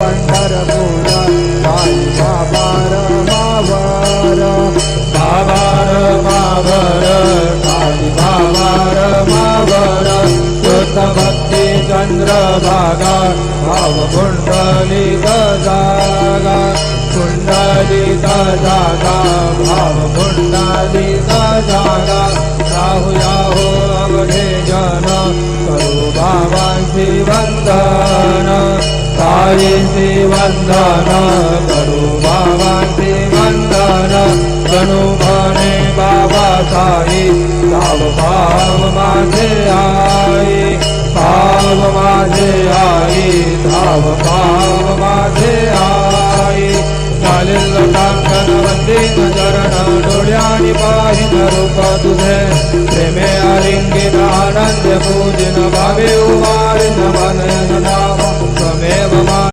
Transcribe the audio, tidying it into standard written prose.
पंढरपूर साई बाबा रमावर बाबा रमावर साई बाबा रमावर शुद्ध भक्ती चंद्रभागा भाव कुंडलिक जागा कुंडलिक जागा भाव कुंडलिक जागा राहु याहो अवधे जन करो बाबांची वंदन साईंची वंदन करो बाबांची वंदन जणू म्हणे बाबा साई भाव भाव माझे आई भाव माझे आई धाव भाव माझे आई चालेल कांकन वंदीन चरण डोळ्यानी पाहिन रूप तुझे प्रेमे आलिंगिन आनंद पूजिन भावे उमारिन मनयन